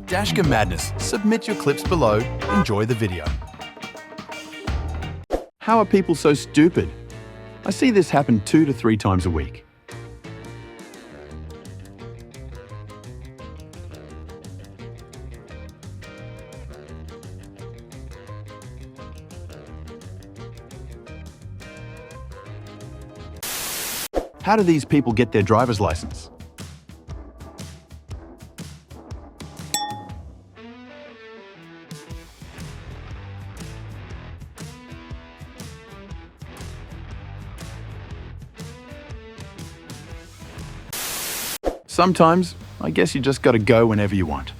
Dashcam Madness. Submit your clips below. Enjoy the video. How are people so stupid? I see this happen 2 to 3 times a week. How do these people get their driver's license? Sometimes, I guess you just gotta go whenever you want.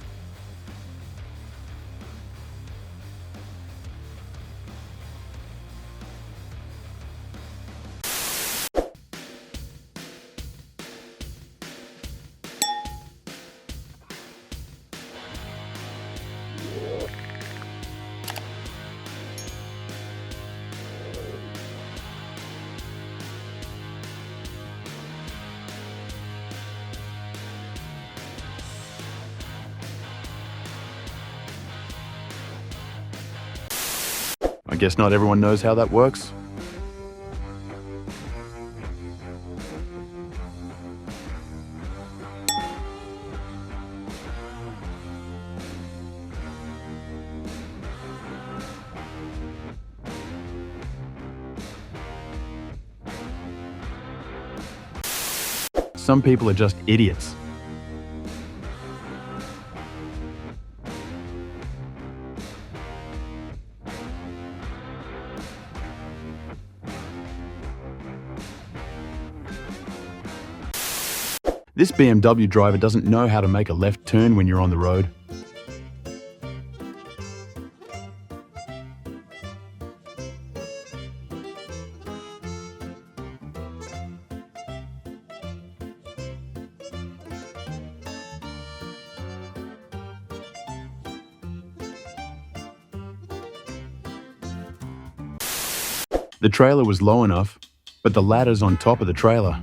I guess not everyone knows how that works. Some people are just idiots. This BMW driver doesn't know how to make a left turn when you're on the road. The trailer was low enough, but the ladder's on top of the trailer.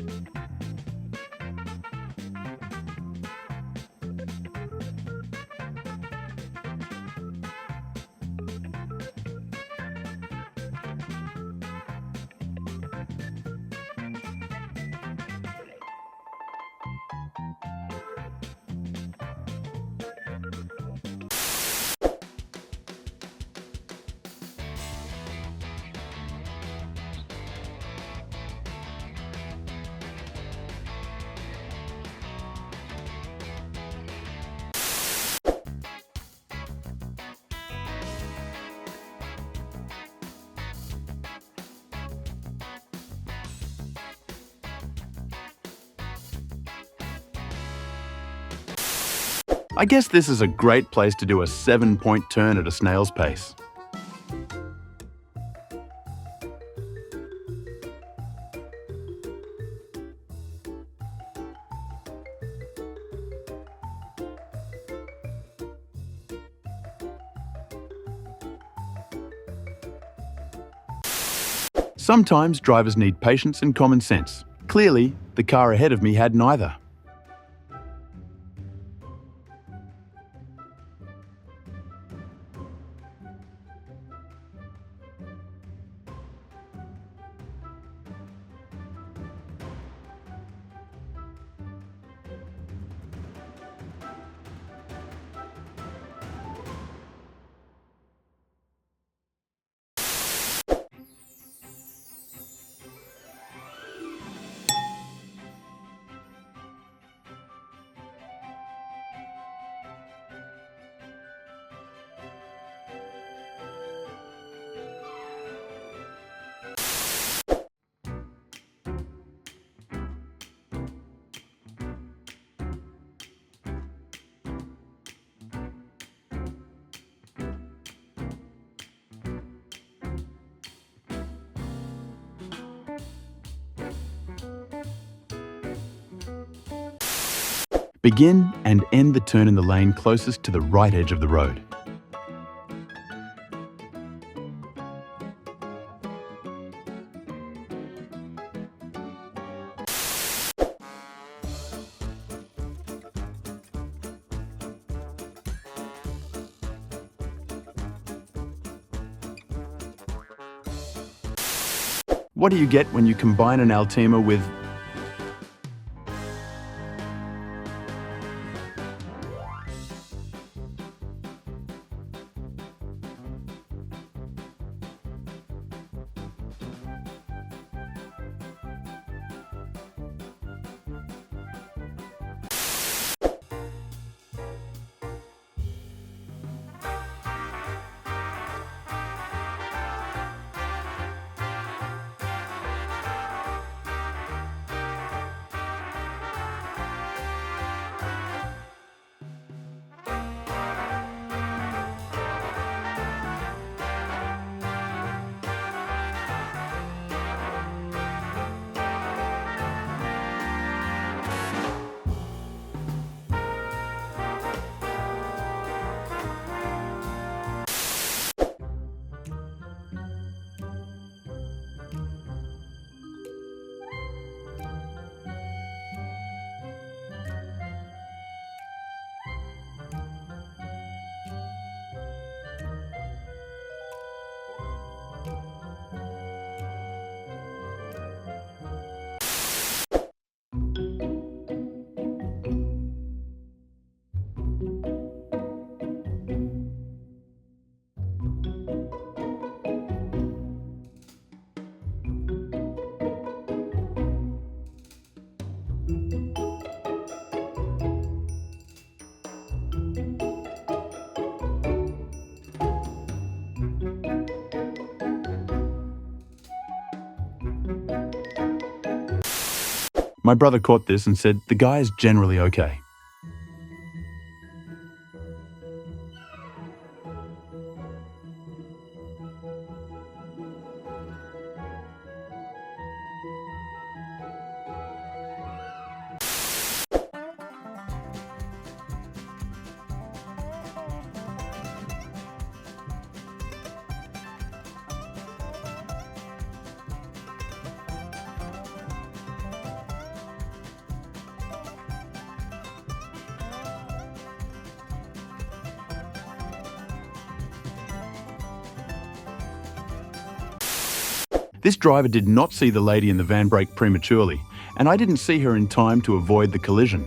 I guess this is a great place to do a 7-point turn at a snail's pace. Sometimes drivers need patience and common sense. Clearly, the car ahead of me had neither. Begin and end the turn in the lane closest to the right edge of the road. What do you get when you combine an Altima with... My brother caught this and said, the guy is generally okay. This driver did not see the lady in the van brake prematurely, and I didn't see her in time to avoid the collision.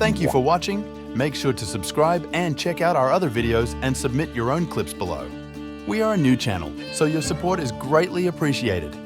Thank you for watching. Make sure to subscribe and check out our other videos and submit your own clips below. We are a new channel, so your support is greatly appreciated.